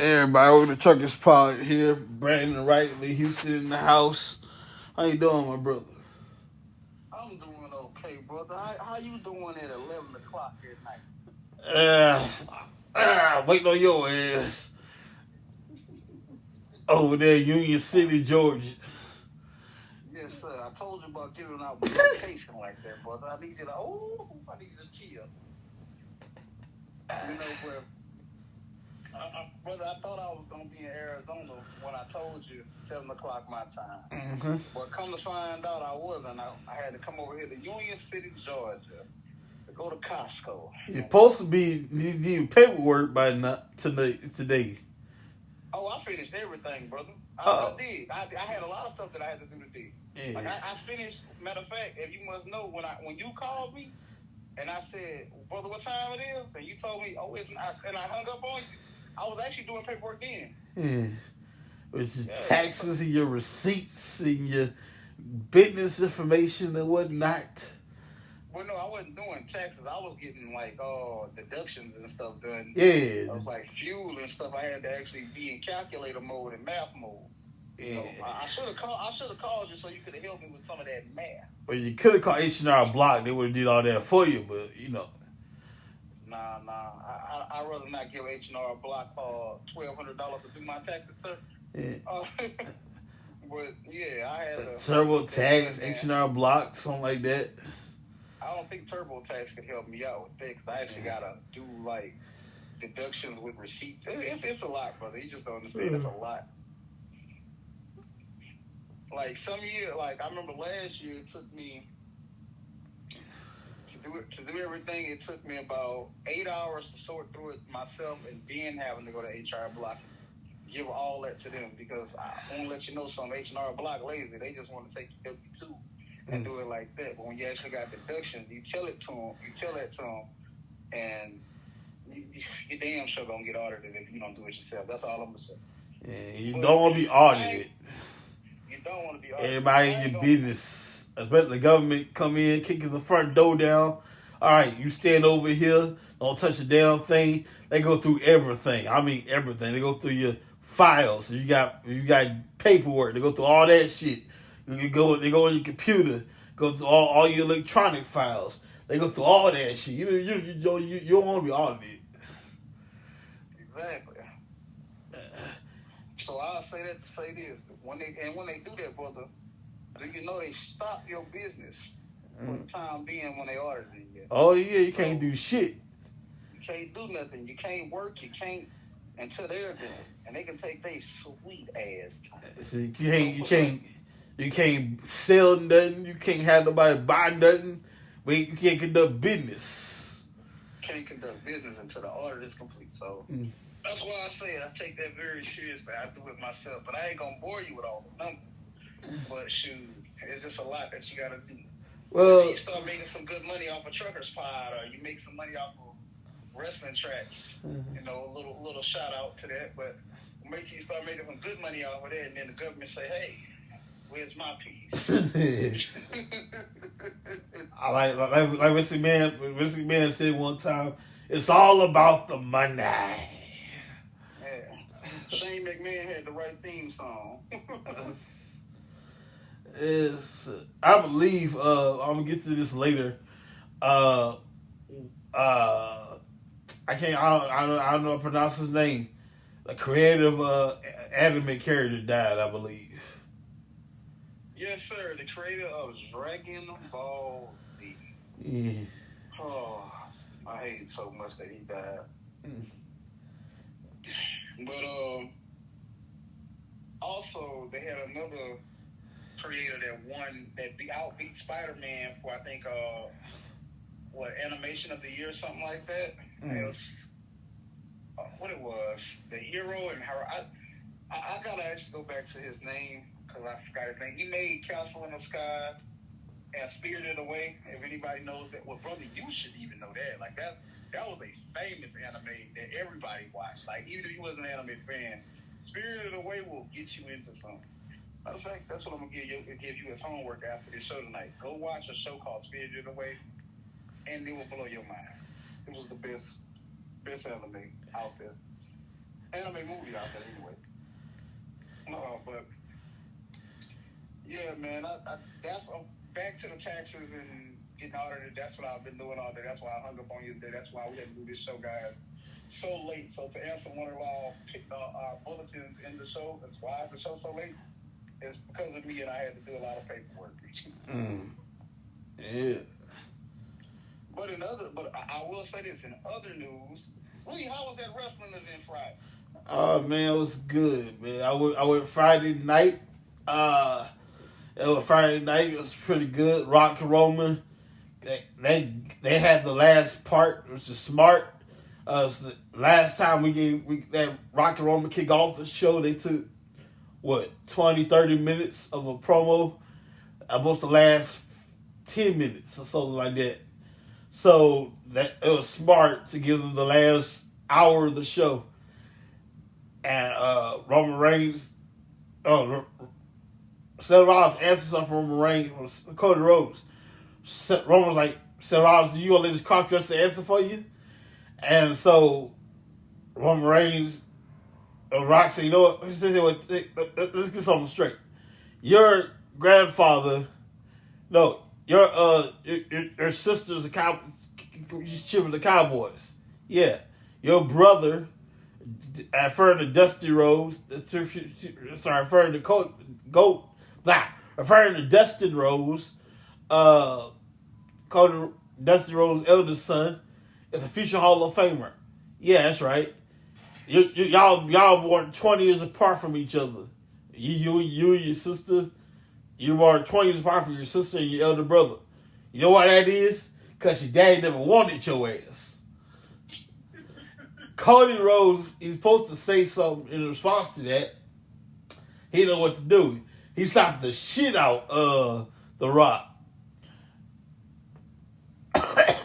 Everybody over the Truckers Pod here. Brandon Wrightley, Houston in the house. How you doing, my brother? I'm doing okay, brother. How you doing at 11 o'clock at night? Waiting on your ass. Over there, Union City, Georgia. Yes, sir. I told you about giving out location like that, brother. I need you to chill. Brother, I thought I was going to be in Arizona when I told you 7 o'clock my time. Mm-hmm. But come to find out, I wasn't. I had to come over here to Union City, Georgia, to go to Costco. You're supposed to be doing paperwork by today. Oh, I finished everything, brother. I did. I had a lot of stuff that I had to do today. Yeah. Like I finished. Matter of fact, if you must know, when you called me, and I said, brother, what time it is? And you told me, oh, it's not, and I hung up on you. I was actually doing paperwork then. Yeah. Which is taxes and your receipts and your business information and whatnot. Well, no, I wasn't doing taxes. I was getting like deductions and stuff done. Yeah. I was like fuel and stuff. I had to actually be in calculator mode and math mode. Yeah. You know, I should have called you so you could have helped me with some of that math. Well, you could have called H&R Block. They would have did all that for you, but you know. Nah. I'd rather not give H&R Block $1,200 to do my taxes, sir. Yeah. But yeah, I had a TurboTax, H&R Block, something like that. I don't think TurboTax could help me out with that because I actually gotta do like deductions with receipts. It's a lot, brother. You just don't understand. It's a lot. Like some year, like I remember last year, it took me to do everything. It took me about 8 hours to sort through it myself, and then having to go to H&R Block and give all that to them because I want to let you know some H&R Block lazy. They just want to take your W-2 and do it like that. But when you actually got deductions, you tell that to them, and you damn sure gonna get audited if you don't do it yourself. That's all I'm gonna say. Yeah, you don't want to be audited. You don't want to be audited. Everybody in your business, especially the government, come in, kicking the front door down. All right, you stand over here, don't touch a damn thing. They go through everything. I mean everything. They go through your files. You got paperwork. They go through all that shit. They go on your computer. Go through all your electronic files. They go through all that shit. You don't want to be audited. Exactly. So I'll say that to say this: when they do that, brother, do you know they stop your business for the time being when they audit you? Oh yeah, you can't do shit. You can't do nothing. You can't work. You can't until they're done, and they can take their sweet ass time. See, you can't sell nothing. You can't have nobody buy nothing. But you can't conduct business. Can't conduct business until the audit is complete. So that's why I say I take that very seriously. I do it myself, but I ain't gonna bore you with all the numbers. But shoot, it's just a lot that you gotta do. Well, you start making some good money off of Truckers Pod, or you make some money off of wrestling tracks. You know, a little shout out to that. But make sure you start making some good money off of that, and then the government say, "Hey, where's my piece?" I like Vince McMahon said one time, it's all about the money. Yeah. Shane McMahon had the right theme song. I believe I'm gonna get to this later. I don't know how to pronounce his name. The creative anime character died, I believe. Yes, sir. The creator of Dragon Ball Z. Yeah. Oh, I hate it so much that he died. But also they had another creator that outbeat Spider-Man for I think animation of the year or something like that. It was, what it was, the hero and how I gotta actually go back to his name. Because I forgot his name. He made Castle in the Sky and Spirited Away. If anybody knows that, well, brother, you should even know that. Like that was a famous anime that everybody watched. Like even if you wasn't an anime fan, Spirited Away will get you into something. Matter of fact, that's what I'm gonna give you as homework after this show tonight. Go watch a show called Spirited Away, and it will blow your mind. It was the best anime out there. anime movie out there anyway. No, but yeah, man, that's back to the taxes and getting audited. That's what I've been doing all day. That's why I hung up on you today. That's why we had to do this show, guys, so late. So to answer one of our bulletins in the show, that's why is the show so late? It's because of me, and I had to do a lot of paperwork. Yeah. But I will say this, in other news, Lee, how was that wrestling event Friday? Oh man, it was good, man. I went Friday night. It was Friday night. It was pretty good. Rock and Roman. They had the last part, which is smart. The last time we that Rock and Roman kick off the show, they took 20, 30 minutes of a promo. Almost the last 10 minutes or something like that. So that it was smart to give them the last hour of the show. And Roman Reigns, Seth Rollins answered something from Roman Reigns, Cody Rhodes. Roman was like, Seth Rollins, you gonna let this cross-dresser answer for you? And so Roman Reigns, Rock said, you know what? Let's get something straight. Your grandfather, your sister's a cow. She's cheering the Cowboys. Yeah, your brother, referring to Dusty Rhodes. Referring to referring to Dustin Rhodes. Dusty Rhodes' eldest son is a future Hall of Famer. Yeah, that's right. Y'all born 20 years apart from each other. You and your sister, you born 20 years apart from your sister and your elder brother. You know why that is? Because your daddy never wanted your ass. Cody Rhodes, he's supposed to say something in response to that. He didn't know what to do. He slapped the shit out of The Rock. Damn,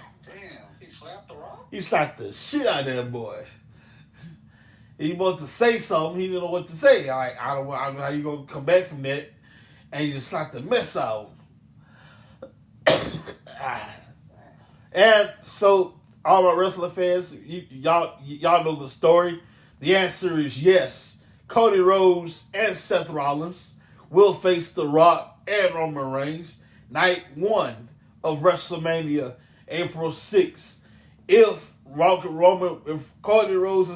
he slapped The Rock? He slapped the shit out of that boy. He wanted to say something. He didn't know what to say. I don't know how you going to come back from that. And he just slapped the mess out of him. And so, all my wrestling fans, y'all know the story. The answer is yes. Cody Rhodes and Seth Rollins will face The Rock and Roman Reigns night 1 of WrestleMania, April 6th. If Cody Rhodes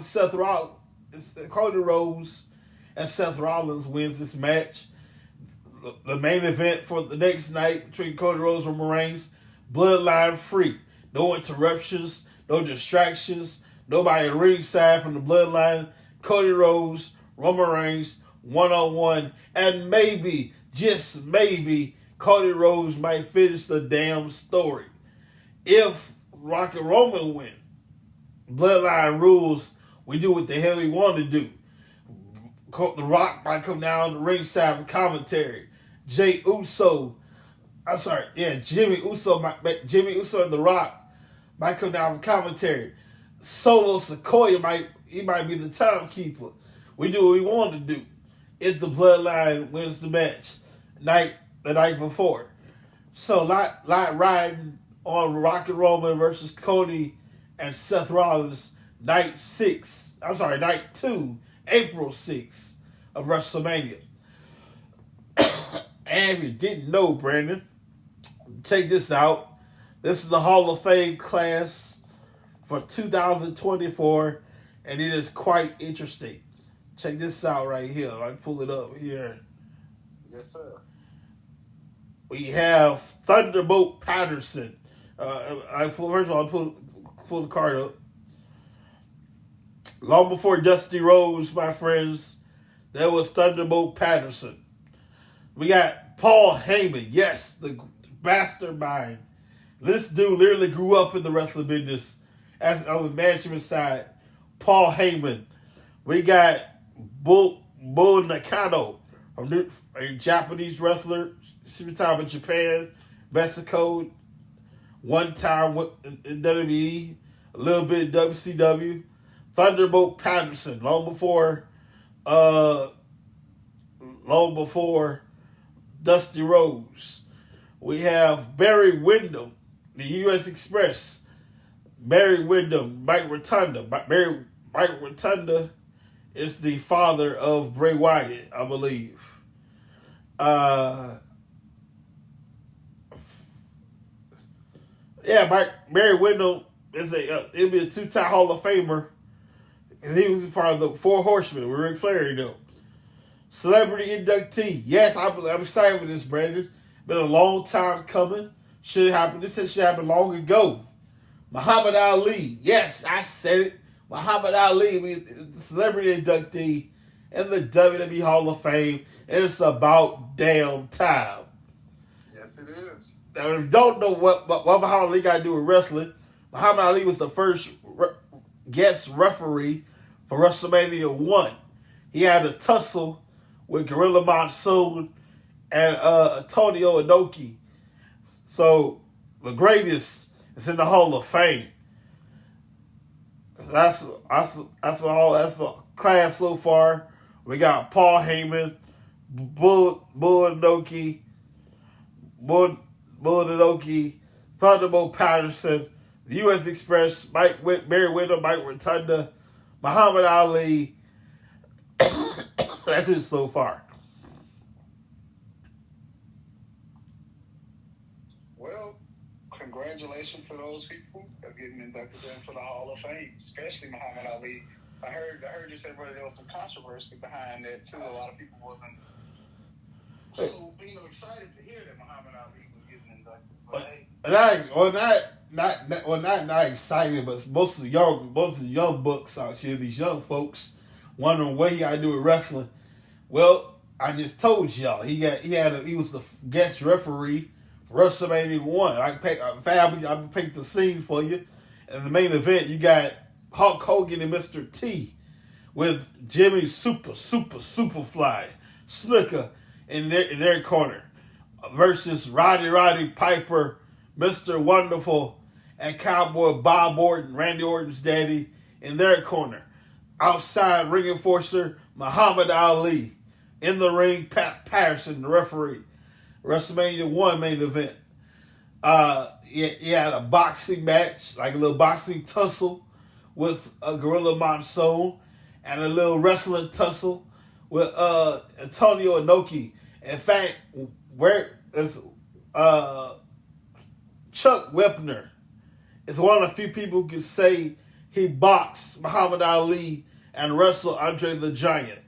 and Seth Rollins wins this match, the main event for the next night between Cody Rhodes and Roman Reigns, bloodline free. No interruptions, no distractions, nobody ringside from the bloodline. Cody Rhodes, Roman Reigns, 1-on-1, and maybe, just maybe, Cody Rhodes might finish the damn story. If Rock and Roman win, bloodline rules, we do what the hell we want to do. The Rock might come down the ringside for commentary. Jimmy Uso and The Rock might come down for commentary. Solo Sikoa might be the timekeeper. We do what we want to do. If the bloodline wins the match the night before. So lot riding on Rock and Roman versus Cody and Seth Rollins night 2, April 6th of WrestleMania. And if you didn't know, Brandon, check this out. This is the Hall of Fame class for 2024, and it is quite interesting. Check this out right here. I pull it up here. Yes, sir. We have Thunderbolt Patterson. First of all, I pull the card up. Long before Dusty Rhodes, my friends, there was Thunderbolt Patterson. We got Paul Heyman. Yes, the mastermind. This dude literally grew up in the wrestling business as on the management side. Paul Heyman. We got Bull Nakano, a Japanese wrestler, time in Japan, Mexico, one time in WWE, a little bit in WCW. Thunderbolt Patterson, long before Dusty Rhodes. We have Barry Windham, the U.S. Express. Barry Windham, Mike Rotunda. Mike Rotunda is the father of Bray Wyatt, I believe. Uh, Barry Windham is it'll be a 2-time Hall of Famer, and he was part of the Four Horsemen with Ric Flair and them. Celebrity inductee. Yes, I'm excited for this, Brandon. Been a long time coming. Should have happened. This should happen long ago. Muhammad Ali. Yes, I said it. Muhammad Ali, celebrity inductee in the WWE Hall of Fame. And it's about damn time. Yes, it is. Now, if you don't know what Muhammad Ali got to do with wrestling, Muhammad Ali was the first guest referee for WrestleMania 1. He had a tussle with Gorilla Monsoon and Antonio Inoki. So, the greatest is in the Hall of Fame. That's the class so far. We got Paul Heyman, Bull Inoki, Thunderbolt Patterson, the U.S. Express, Barry Windham, Mike Rotunda, Muhammad Ali. That's it so far. Well, congratulations to those people that's getting inducted into the Hall of Fame, especially Muhammad Ali. I heard you say, brother, there was some controversy behind that too. A lot of people wasn't so excited to hear that Muhammad Ali was getting inducted. But not excited, but most of the young bucks out here, these young folks, wondering what he got to do with wrestling. Well, I just told y'all he was the guest referee for WrestleMania 1. I picked the scene for you. In the main event, you got Hulk Hogan and Mr. T with Jimmy Superfly Snuka in their corner versus Roddy Piper, Mr. Wonderful, and Cowboy Bob Orton, Randy Orton's daddy, in their corner. Outside, ring enforcer Muhammad Ali. In the ring, Pat Patterson, the referee. WrestleMania 1 main event. He had a boxing match, like a little boxing tussle with Gorilla Monsoon, and a little wrestling tussle with Antonio Inoki. In fact, where is Chuck Wepner is one of the few people who can say he boxed Muhammad Ali and wrestled Andre the Giant.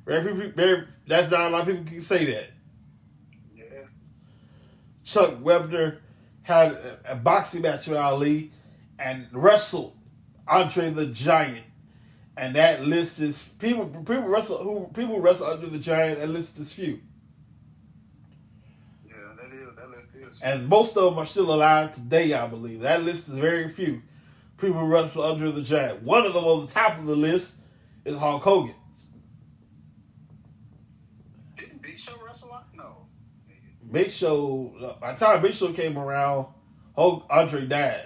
That's not a lot of people can say that. yeah. Chuck Wepner had a boxing match with Ali and wrestled Andre the Giant, and that list is people wrestle Andre the Giant. That list is few. Yeah, that list is. And most of them are still alive today, I believe. That list is very few. People who wrestle Andre the Giant. One of them on the top of the list is Hulk Hogan. Didn't Big Show wrestle? No. Big Show, by the time Big Show came around, Andre died.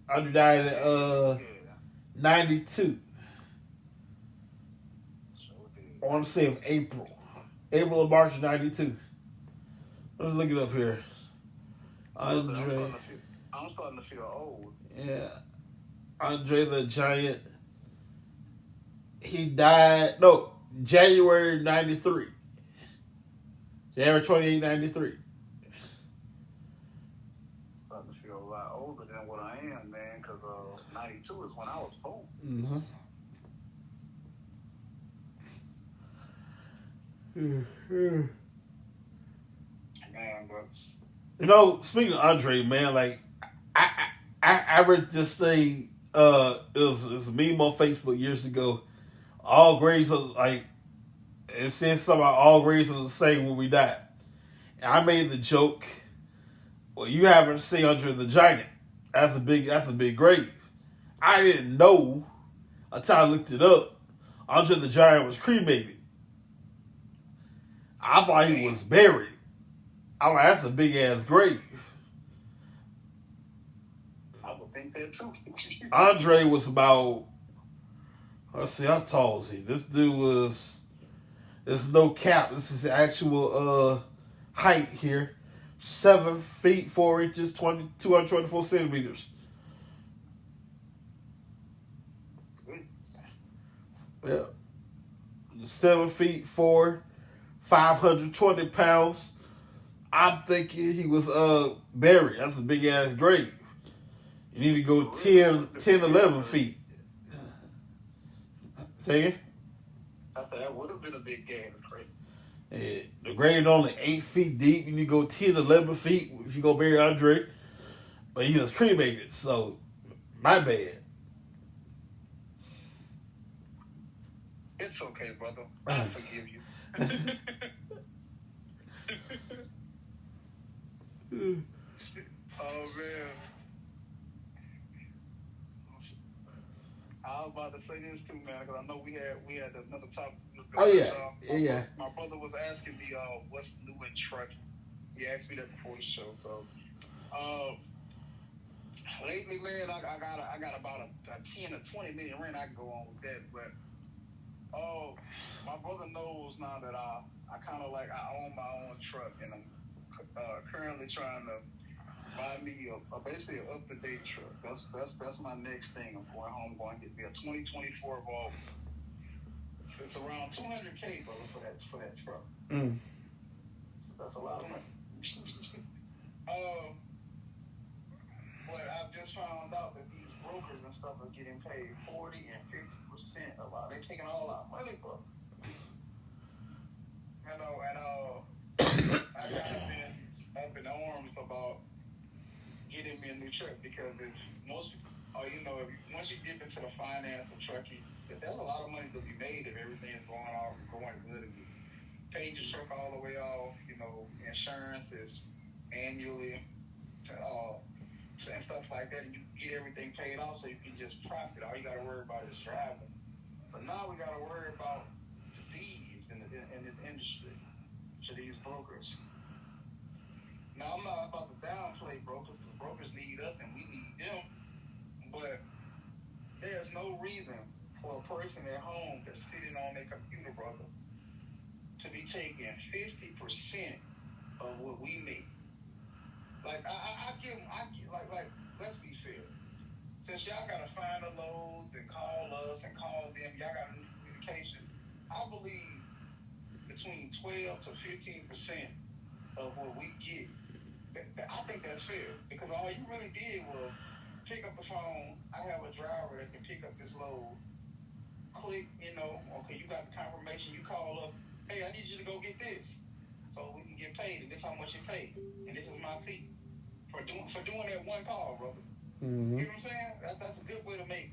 Andre died in 92. I want to say of April or March of 92. Let's look it up here. Andre. I'm starting to feel old. Yeah. Andre the Giant. He died, no, January 93. January 28, 93. Starting to feel a lot older than what I am, man, because 92 is when I was born. Mm-hmm. Man, but You know, speaking of Andre, man, like I read this thing. It was a meme on Facebook years ago. All grades are like, it says something about all grades are the same when we die. And I made the joke. Well, you haven't seen Andre the Giant. That's a big grave. I didn't know until I looked it up. Andre the Giant was cremated. I thought he was buried. I'm like, that's a big ass grave. I would think that too. Andre was about, let's see, how tall is he? This dude was, there's no cap. This is the actual height here. 7 feet 4 inches, 224 centimeters. Yeah. 7'4", 520 pounds. I'm thinking he was buried. That's a big ass grave. You need to go 10, 11 feet. Say again? I said that would have been a big game. It's crazy. Yeah, the grave only 8 feet deep. You need to go 10, 11 feet if you go bury Andre. But he was cremated, so my bad. It's okay, brother. I forgive you. Oh man. I was about to say this too, man, because I know we had another topic. Oh yeah. My brother was asking me, what's new in trucking. He asked me that before the show. So, lately, man, I got about a 10 or 20 million rent. I can go on with that, but my brother knows now that I kind of like I own my own truck, and I'm currently trying to buy me basically an up-to-date truck. That's my next thing. I'm going home, going to get me a 2024 Volvo. It's around $200K, brother, for that truck. So that's a lot of money. But I've just found out that these brokers and stuff are getting paid 40 and 50% of our. They're taking all our money, bro. You know, and I've been up in arms about getting me a new truck, because if most people, once you dip into the finance of trucking, there's a lot of money to be made if everything's going good and you pay your truck all the way off. Insurance is annually, and stuff like that, and you get everything paid off so you can just profit. All you got to worry about is driving. But now we got to worry about the thieves in this industry, to these brokers. Now, I'm not about to downplay brokers, because brokers need us and we need them. But there's no reason for a person at home that's sitting on their computer, brother, to be taking 50% of what we make. Like, let's be fair. Since y'all gotta find the loads and call us and call them, y'all got new communication. I believe between 12 to 15% of what we get, I think that's fair, because all you really did was pick up the phone. I have a driver that can pick up this load. Click, okay, you got the confirmation. You call us. Hey, I need you to go get this, so we can get paid, and this is how much you pay, and this is my fee for doing that one call, brother. Mm-hmm. You know what I'm saying? That's a good way to make.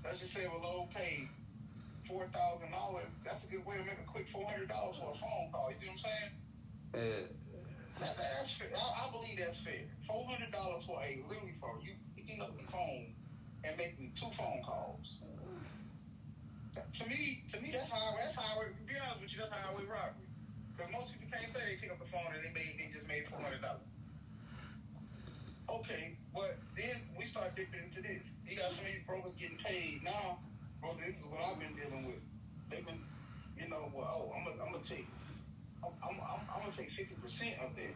Let's just say a load paid $4,000. That's a good way to make a quick $400 for a phone call. You see what I'm saying? That's fair. I believe that's fair. $400 for you picking up the phone and making 2 phone calls. To me, that's highway. To be honest with you, that's highway robbery. Because most people can't say they pick up the phone and they just made $400. Okay, but then we start dipping into this. You got so many brokers getting paid now. Bro, this is what I've been dealing with. They've been, I'm gonna take 50% of that.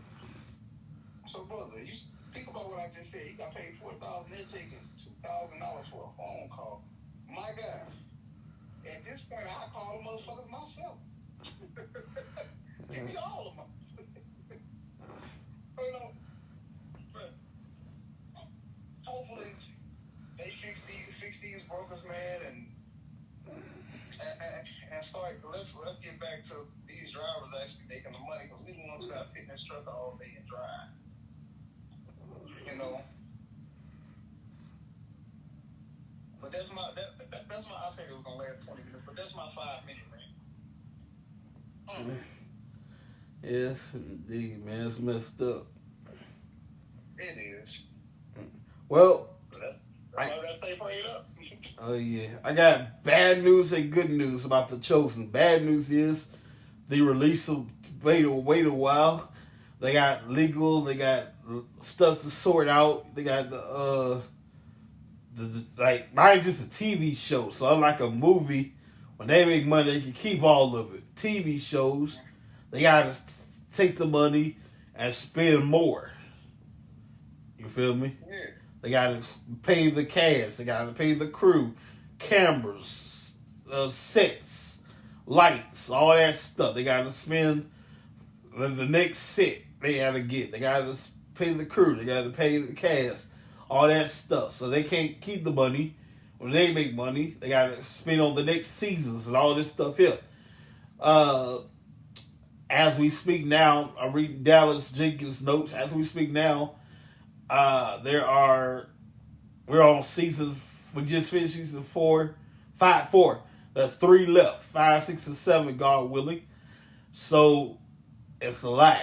So, brother, you think about what I just said. You got paid $4,000. They're taking $2,000 for a phone call. My God. At this point, I call the motherfuckers myself. Give me all of them. But hopefully they fix these brokers, man, and start. Let's get back to these drivers actually making the money, because we the ones who got to sit in this truck all day and drive. But that's my. I said it was gonna last 20 minutes, but that's my 5-minute rant. Yes, indeed, man. It's messed up. It is. Well, that's why we gotta stay prayed up. Oh yeah, I got bad news and good news about The Chosen. Bad news is they released them. Wait a while. They got legal. They got stuff to sort out. They got mine's just a TV show. So unlike a movie, when they make money, they can keep all of it. TV shows, they gotta take the money and spend more. You feel me? Yeah. They gotta pay the cast. They gotta pay the crew, cameras, sets, lights, all that stuff. They got to spend the next set. They got to get. They got to pay the crew. They got to pay the cast. All that stuff. So they can't keep the money. When they make money, they got to spend on the next seasons and all this stuff here. As we speak now, I'm reading Dallas Jenkins' notes. As we speak now, we're on season. We just finished season 4. That's 3 left. 5, 6, and 7, God willing. So it's a lot.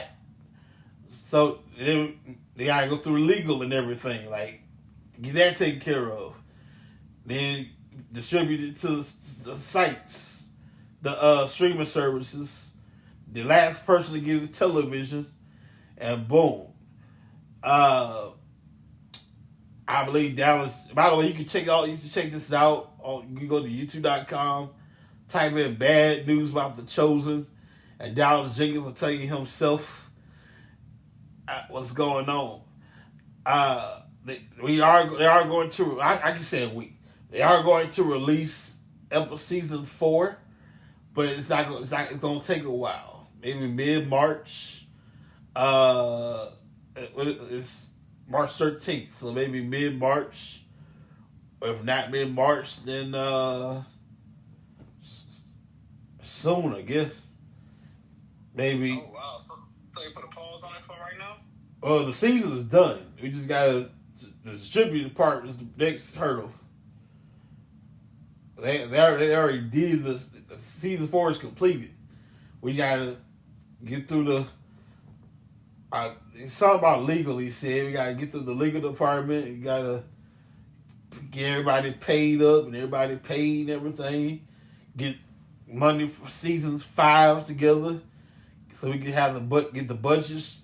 So they gotta go through legal and everything. Like, get that taken care of. Then distribute it to the sites, the streaming services. The last person to get is television, and boom. I believe Dallas. By the way, you can check this out. You can go to YouTube.com, type in "bad news about the Chosen," and Dallas Jenkins will tell you himself what's going on. They are going to. I can say we. They are going to release season 4, but it's going to take a while. Maybe mid-March. It's March 13th, so maybe mid-March. Or if not mid-March, then soon, I guess. Maybe. Oh, wow. So you put a pause on it for right now? Well, the season is done. We just got to distribute the part is the next hurdle. They already did the season 4 is completed. We got to get through the. It's something about legal. He said we got to get through the legal department. We got to get everybody paid up and everybody paid and everything. Get money for seasons 5 together, so we can have get the budgets.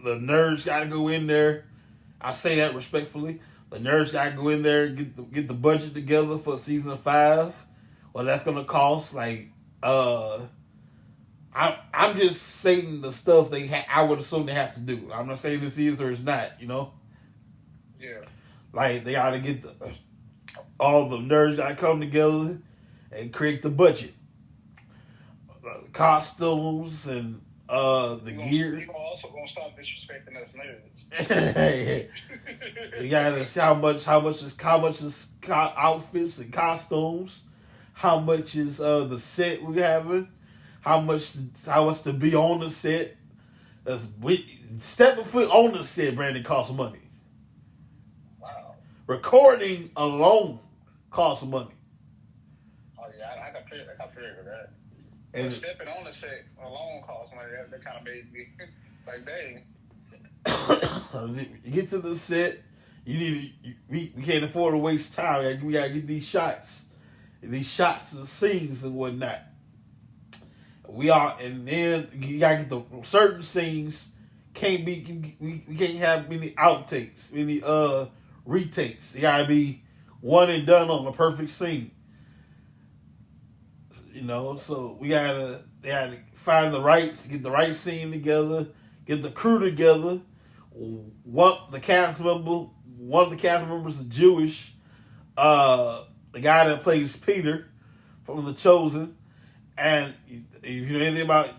The nerds got to go in there. I say that respectfully. The nerds got to go in there and get the budget together for season 5. Well, that's gonna cost like I'm just saying the stuff I would assume they have to do. I'm not saying this is or it's not, you know. Yeah. Like they got to get all the nerds got to come together and create the budget, costumes and the gear. You're also gonna stop disrespecting us nerds. You gotta see how much is outfits and costumes, how much is the set we having, how much to be on the set. Stepping foot on the set, Brandon, costs money. Wow. Recording alone costs money. Oh yeah, I got figured that. And stepping on the set alone costs money. That kind of made me like, dang. You get to the set, we can't afford to waste time. We gotta get these shots and the scenes and whatnot. And then you gotta get the certain scenes. We can't have many outtakes, many retakes. It gotta be one and done on the perfect scene. You know, so they gotta find the rights, get the right scene together, get the crew together. One of the cast members is Jewish. The guy that plays Peter from The Chosen, and if you know anything about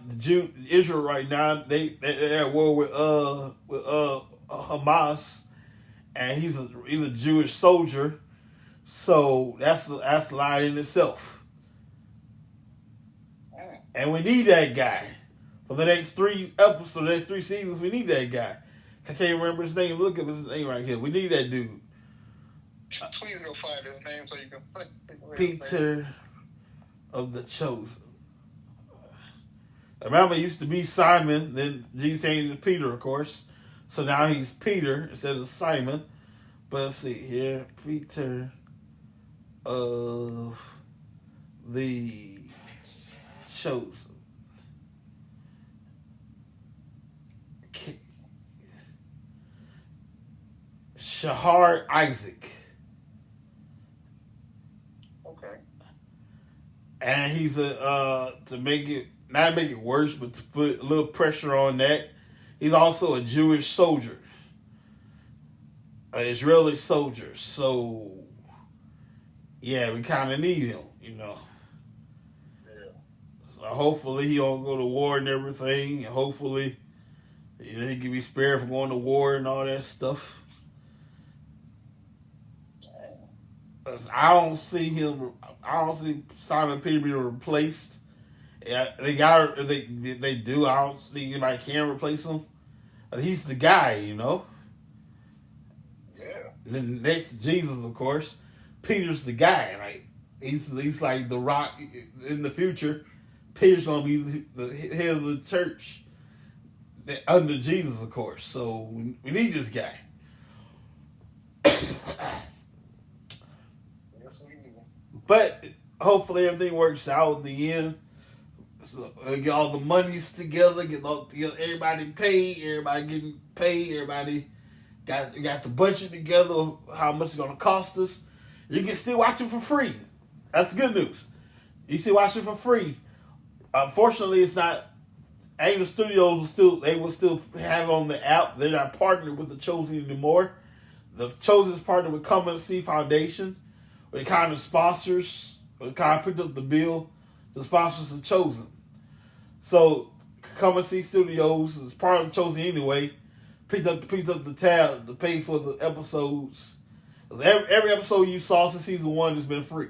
Israel right now, they're at war with Hamas, and he's a Jewish soldier, so that's a lie in itself. And we need that guy for the next 3 episodes, the next 3 seasons. We need that guy. I can't remember his name. Look up his name right here. We need that dude. Please go find his name so you can. Peter of The Chosen. Remember, it used to be Simon. Then Jesus changed to Peter, of course. So now he's Peter instead of Simon. But let's see here. Peter of The Chosen. Shahar Isaac. Okay. And he's to not make it worse, but to put a little pressure on that, he's also a Jewish soldier. An Israeli soldier. So yeah, we kinda need him, you know. Yeah. So hopefully he don't go to war and everything, and hopefully he can be spared from going to war and all that stuff. I don't see him. I don't see Simon Peter being replaced. Yeah, they do. I don't see anybody can replace him. He's the guy, you know. Yeah. And then next to Jesus, of course. Peter's the guy. Like he's like the Rock in the future. Peter's gonna be the head of the church under Jesus, of course. So we need this guy. Yes, we do. But hopefully everything works out in the end. So, get all the monies together, get everybody paid, everybody getting paid, everybody got the budget together of how much it's gonna cost us. You can still watch it for free. That's good news. You can watch it for free. Unfortunately, it's not. Angel Studios will still have it on the app. They're not partnered with The Chosen anymore. The Chosen is partnered with Come and See Foundation. They kind of sponsors. They kind of picked up the bill to sponsor The Chosen. So Come and See Studios is part of The Chosen anyway. Picked up the tab to pay for the episodes. Every episode you saw since season 1 has been free.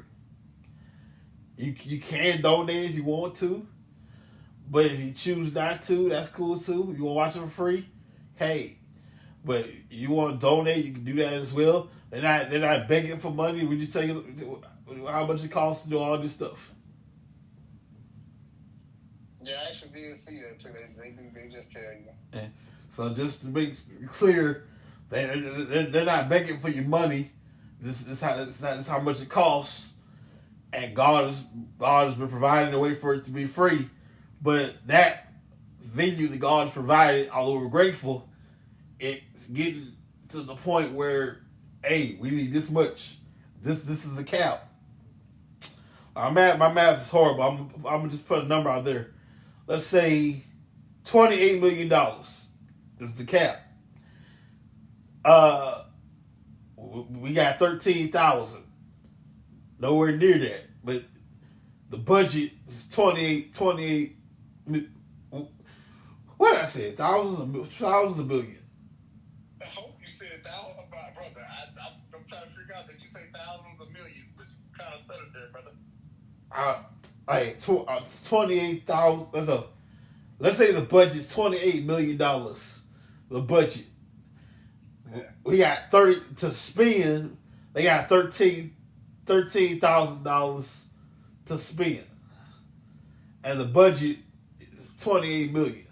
You can donate if you want to, but if you choose not to, that's cool too. You want to watch it for free, hey. But you want to donate, you can do that as well. They're not begging for money. We just tell you how much it costs to do all this stuff. Yeah, I actually did see that too. They just tell you. Yeah. So just to make clear, they're not begging for your money. This is how much it costs, and God has been providing a way for it to be free. But that venue that God has provided, although we're grateful, it's getting to the point where, hey, we need this much. This is the cap. My math is horrible. I'm gonna just put a number out there. Let's say $28 million is the cap. We got 13,000. Nowhere near that. But the budget is 28. What did I say? Thousands of millions. I hope you said thousands, brother. I'm trying to figure out that you say thousands of millions, but it's kind of stuttered there, brother. 28,000. Let's say the budget's $28 million. The budget. Yeah. We got 30 to spend. They got $13,000 to spend, and the budget is $28 million.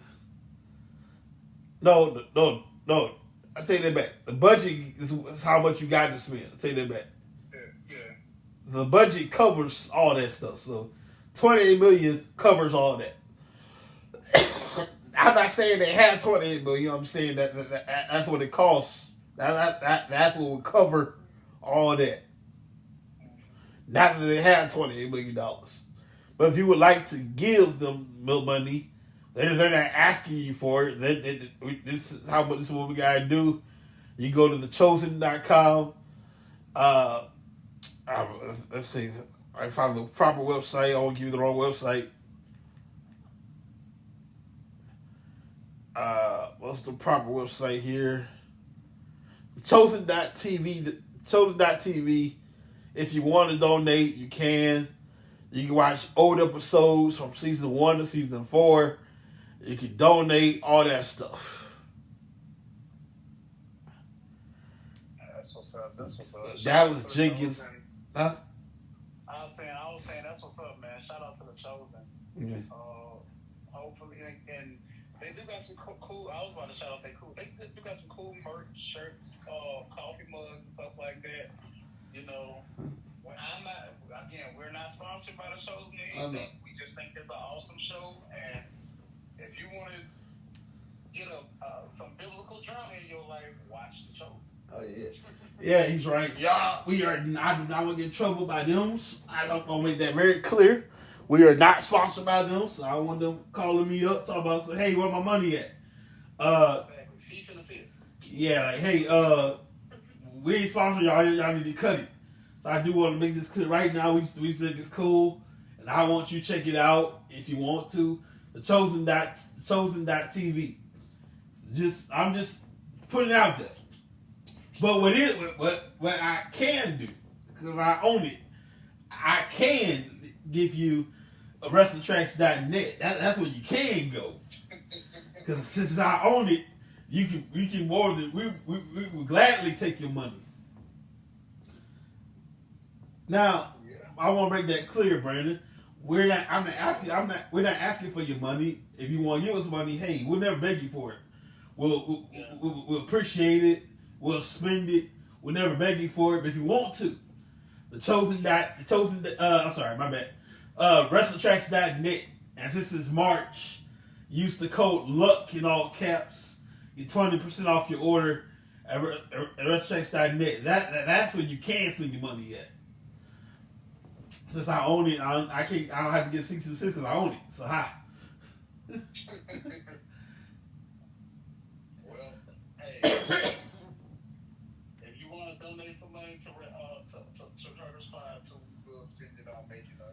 No. I take that back. The budget is how much you got to spend. I take that back. Yeah. The budget covers all that stuff. So $28 million covers all that. I'm not saying they had $28 million. I'm saying that's what it costs. That's what would cover all that. Not that they had $28 million. But if you would like to give them money, they're not asking you for it. This is what we got to do. You go to thechosen.com. Let's see. I found the proper website. I won't give you the wrong website. What's the proper website here? Chosen.tv. Chosen.tv. If you want to donate, you can. You can watch old episodes from season 1 to season 4. You can donate, all that stuff. That's what's up. Dallas Jenkins. Huh? I was saying that's what's up, man. Shout out to The Chosen. Yeah. Hopefully, and they do got some cool. I was about to shout out They do got some cool merch, shirts, coffee mugs, and stuff like that. You know, we're not sponsored by The Chosen. We just think it's an awesome show, and if you want to get some biblical drama in your life, watch The Chosen. Oh yeah, yeah, he's right. Y'all, I do not want to get in trouble by them. I don't want to make that very clear. We are not sponsored by them, so I don't want them calling me up, talking about, hey, where my money at? Cease and desist. Yeah, like, hey, we ain't sponsored y'all. Y'all need to cut it. So I do want to make this clear right now. We think it's cool. and I want you to check it out if you want to. The Chosen.tv. I'm just putting it out there. But what I can do, because I own it, I can give you a WrestlingTracks.net. That's where you can go. Because since I own it, you can more than we would gladly take your money. Now, I want to make that clear, Brandon. We're not asking for your money. If you want to give us money, hey, we'll never beg you for it. We'll appreciate it. We'll spend it. We'll never beg you for it. But if you want to, WrestlingTracks.net. And since it's March, use the code LUCK in all caps. Get 20% off your order at WrestlingTracks.net. That's where you can spend your money at. Since I own it, I don't have to get 66 because I own it. So hi. Well, hey, if you want to donate some money to Curtis Pod, we'll spend it on making the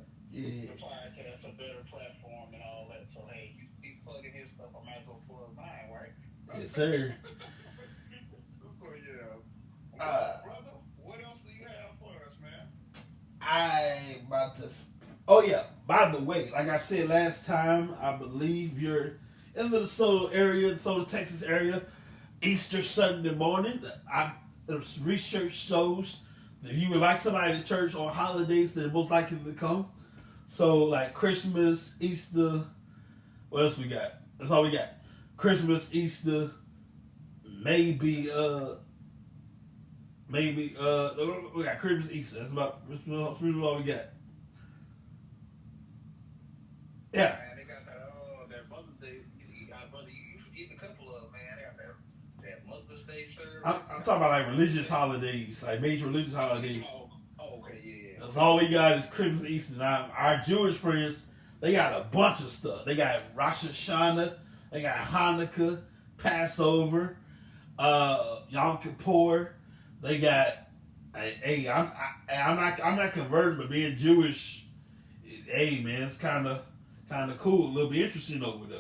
podcast a better platform and all that. So hey, he's plugging his stuff. I might as well plug mine, right? Yes, sir. So yeah, brother, what else do you have for us, man? Oh yeah. By the way, like I said last time, I believe you're in the DeSoto, Texas area, Easter Sunday morning. The research shows that if you invite somebody to church on holidays, they're most likely to come. So like Christmas, Easter, what else we got? That's all we got. Christmas, Easter, maybe we got Christmas, Easter. That's about all we got. Yeah. Man, they got that Mother's Day. You forgetting a couple of them, man. They got that Mother's Day service. I'm talking about like religious holidays, like major religious holidays. Oh, okay, yeah. That's all we got is Christmas, Easter. Now, our Jewish friends, they got a bunch of stuff. They got Rosh Hashanah, they got Hanukkah, Passover, Yom Kippur. They got. Hey, I'm not converted, but being Jewish, hey man, it's kind of cool, a little bit interesting over there.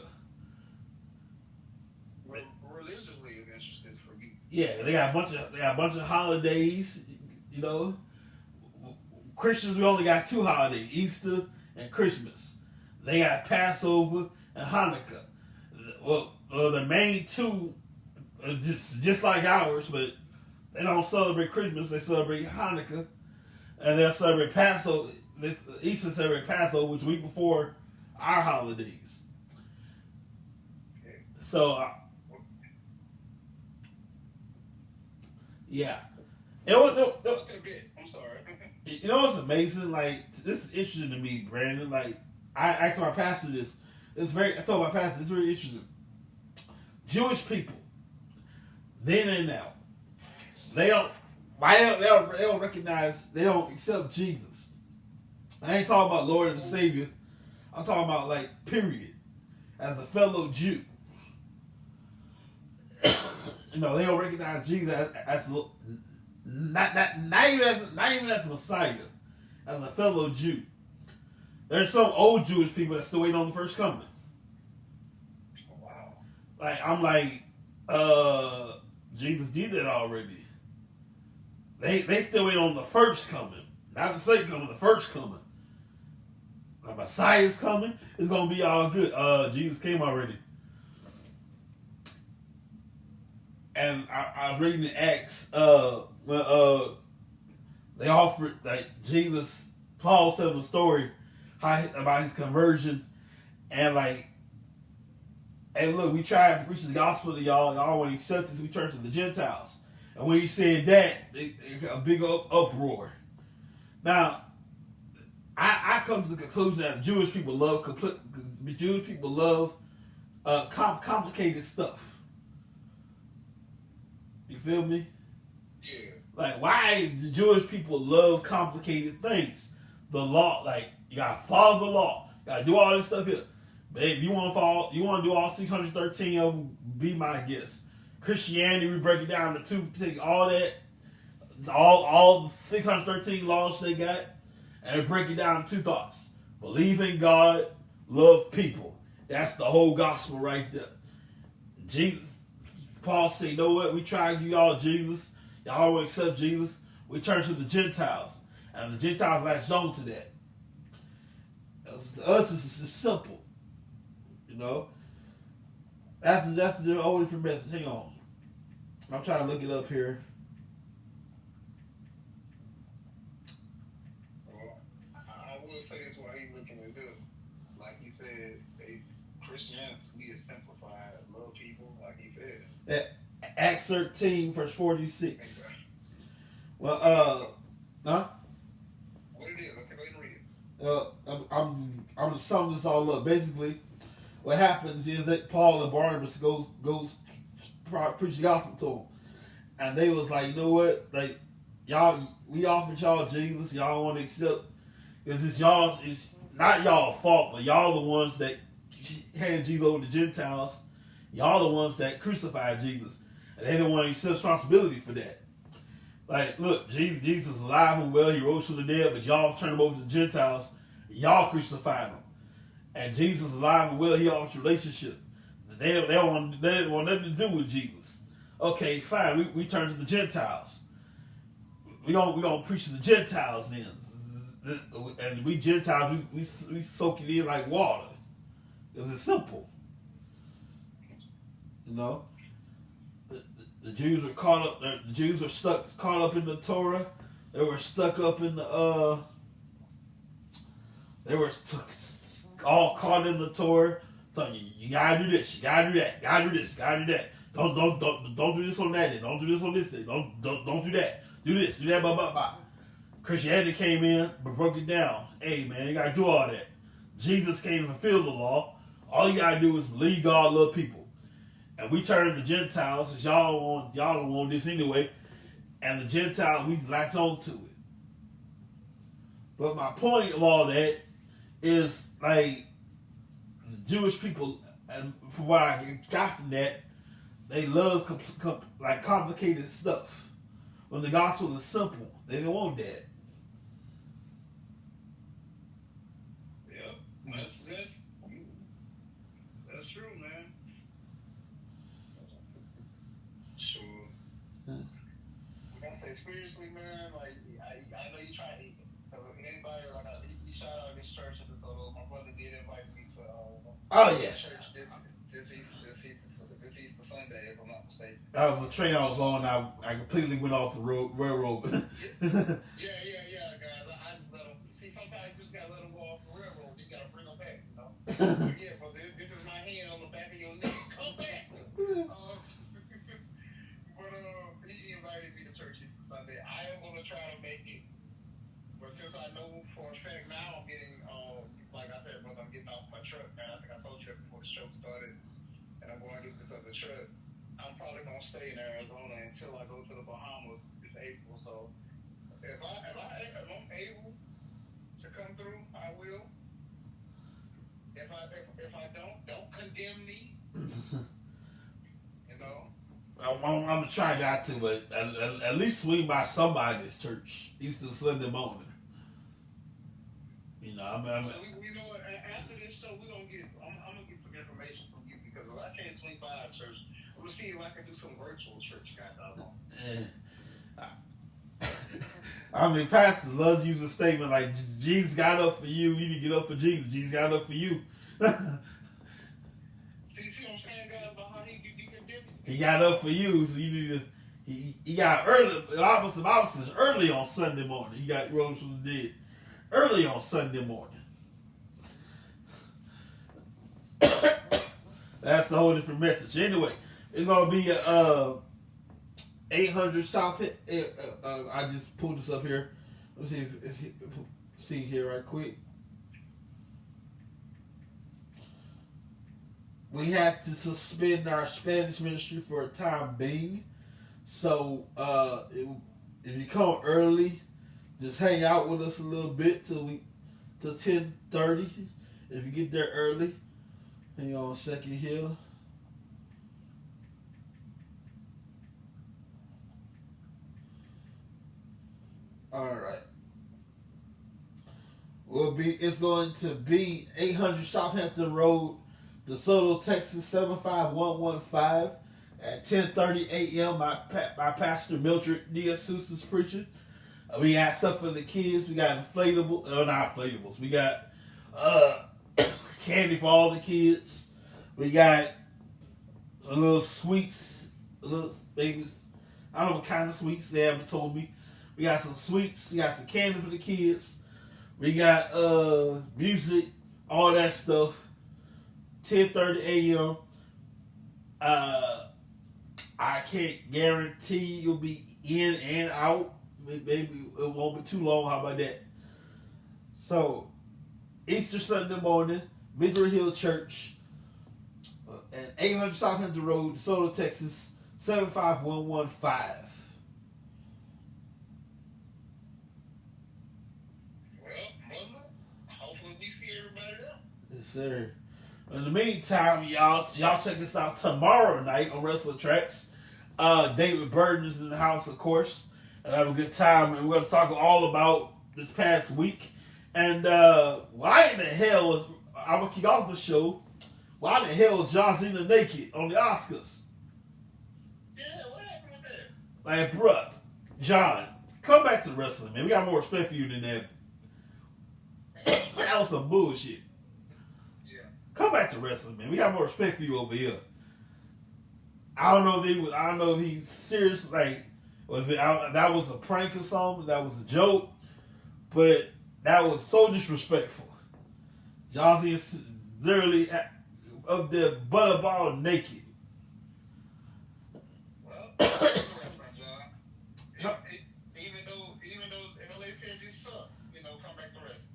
Religiously, it's interesting for me. Yeah, they got a bunch of holidays. You know, Christians, we only got 2 holidays: Easter and Christmas. They got Passover and Hanukkah. Well, the main 2 are just like ours, but they don't celebrate Christmas. They celebrate Hanukkah, and they'll celebrate Passover. Easter celebrate Passover, which is a week before our holidays. So, yeah. I'm sorry. You know what's amazing? Like, this is interesting to me, Brandon. Like, I asked my pastor this. I told my pastor, it's very interesting. Jewish people, then and now, they don't recognize, they don't accept Jesus. I ain't talking about Lord and Savior. I'm talking about, like, period. As a fellow Jew. You know, they don't recognize Jesus as not even as Messiah, as a fellow Jew. There's some old Jewish people that still waiting on the first coming. Wow. Like, I'm like, Jesus did that already. They still wait on the first coming. Not the second coming, the first coming. The Messiah's coming. It's going to be all good. Jesus came already. And I was reading in Acts, when they offered, like, Jesus, Paul telling the story about his conversion. And, like, hey, look, we tried to preach the gospel to y'all. Y'all want to accept this. We turned to the Gentiles. And when he said that, it got a big uproar. Now, I come to the conclusion that Jewish people love complicated stuff. You feel me? Yeah. Like, why do Jewish people love complicated things? The law, like, you gotta follow the law. You gotta do all this stuff here. But if you want to do all 613 of them, be my guest. Christianity, we break it down to 2, take all that, all the 613 laws they got, and we break it down to 2 thoughts. Believe in God, love people. That's the whole gospel right there. Jesus, Paul said, you know what? We try to give y'all Jesus. Y'all won't accept Jesus. We turn to the Gentiles. And the Gentiles latched on to that. To us, it's simple. You know? That's the whole different message. Hang on. I'm trying to look it up here. Well, I will say it's what he's looking to do. Like he said, Christianity is simplified. Love people, like he said. Acts 13, verse 46. Well, huh? What it is? I said, go ahead and read it. I'm gonna sum this all up. Basically, what happens is that Paul and Barnabas goes preach the gospel to them, and they was like, you know what, like y'all, we offered y'all Jesus, y'all want to accept, because it's not y'all fault, but y'all the ones that hand Jesus over to Gentiles, y'all the ones that crucified Jesus, and they didn't want to accept responsibility for that. Like, look, Jesus is alive and well, he rose from the dead, but y'all turned him over to the Gentiles, y'all crucified him. And Jesus is alive and well, he offers relationship. They didn't want nothing to do with Jesus. Okay, fine, we turn to the Gentiles. We gonna preach to the Gentiles then. And we Gentiles, we soak it in like water. Because it's simple. You know? The Jews were caught up. The Jews were caught up in the Torah. They were stuck up in the. They were all caught in the Torah. Telling you gotta do this, you gotta do that, gotta do this, gotta do that. Don't do this on that day. Don't do this on this day. Don't do that. Do this, do that, blah blah blah. Christianity came in, but broke it down. Hey man, you gotta do all that. Jesus came to fulfill the law. All you gotta do is believe God, love people. And we turn to the Gentiles, because y'all don't want this anyway. And the Gentiles, we latch on to it. But my point of all that is, like, the Jewish people, and from what I got from that, they love complicated stuff. When the gospel is simple, they don't want that. Yep, that's true, man. Sure. When I say spiritually, man, like I know you try to, because anybody like he shot out this church episode. My brother did invite me to. Oh yeah. Church this Easter Sunday, if I'm not mistaken. That was the train I was on. I completely went off the railroad. yeah, guys. I just let them. See, sometimes you just gotta let them go off the railroad. You gotta bring them back, you know. Yeah, but this is my hand on the back of your neck. Come back. But he invited me to church Easter Sunday. I am gonna try to make it, but since I know for a fact now I'm getting, like I said, brother, I'm getting off my truck. And I think I told you that before the show started, and I'm going to get this other truck. I'm probably gonna stay in Arizona until I go to the Bahamas this April. So if I'm able to come through, I will. If I don't condemn me. You know. I'm gonna try not to, but at least swing by somebody's church Easter Sunday morning. You know, I mean, you know what? After this show, I'm gonna get some information from you, because if I can't swing by a church, I'm gonna see if I can do some virtual church kind of. I mean, pastors loves using a statement like Jesus got up for you. You need to get up for Jesus. Jesus got up for you. See what I'm saying, guys? But how he condemn you? He got up for you, so you need to. He got early. The Bible says early on Sunday morning. He got rose from the dead early on Sunday morning. That's a whole different message. Anyway, it's gonna be 800 South. I just pulled this up here. Let's see here right quick. We had to suspend our Spanish ministry for a time being. So if you come early, just hang out with us a little bit till 10:30. If you get there early, hang on a second here. All right. It's going to be 800 Southampton Road, DeSoto, Texas 75115 at 10:30 a.m. My Pastor Mildred Diaz-Sousa's preaching. We got stuff for the kids. We got not inflatables. We got candy for all the kids. We got a little sweets, a little babies. I don't know what kind of sweets they haven't told me. We got some sweets. We got some candy for the kids. We got music, all that stuff. 10:30 a.m. I can't guarantee you'll be in and out. Maybe it won't be too long. How about that? So, Easter Sunday morning, Midway Hill Church, at 800 Southampton Road, DeSoto, Texas 75115. Yes, sir. In the meantime, y'all check this out tomorrow night on Wrestling Tracks. David Burton is in the house, of course, and have a good time. And we're going to talk all about this past week. And why in the hell is I'm gonna kick off the show? Why the hell is John Cena naked on the Oscars? Yeah, what happened with that? Like, bruh, John, come back to wrestling, man. We got more respect for you than that. That was some bullshit. Come back to wrestling, man. We got more respect for you over here. I don't know if he's serious. Like, that was a prank or something. That was a joke, but that was so disrespectful. John Cena is literally up there butterball naked. Well, that's right, John. Even though LA said you suck, come back to wrestling.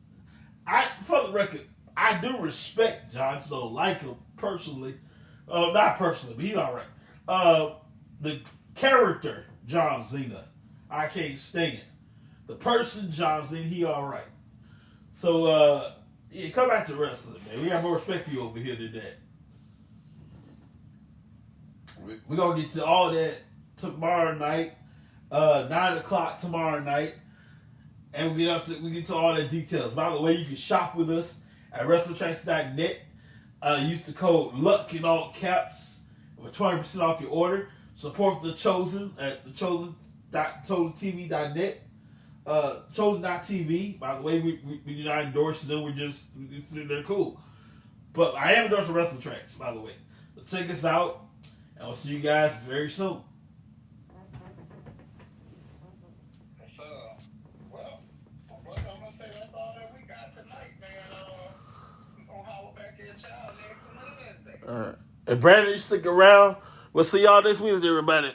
For the record, I do respect John Cena, like him personally. Not personally, but he's alright. The character, John Cena, I can't stand. The person, John Cena, he alright. So, yeah, come back to wrestling, man. We have more respect for you over here than that. We're going to get to all that tomorrow night, 9 o'clock tomorrow night. And we get to all the details. By the way, you can shop with us at WrestlingTracks.net. Use the code LUCK in all caps for 20% off your order. Support The Chosen at thechosentv.net. Chosen.tv. By the way, we do not endorse them. We're just they're cool. But I am endorsing Wrestling Tracks, by the way. So check us out, and I'll see you guys very soon. Well, I'm gonna say that's all that we got tonight, man. We're gonna holler back at y'all next Wednesday. All right. And Brandon, you stick around. We'll see y'all this Wednesday, everybody.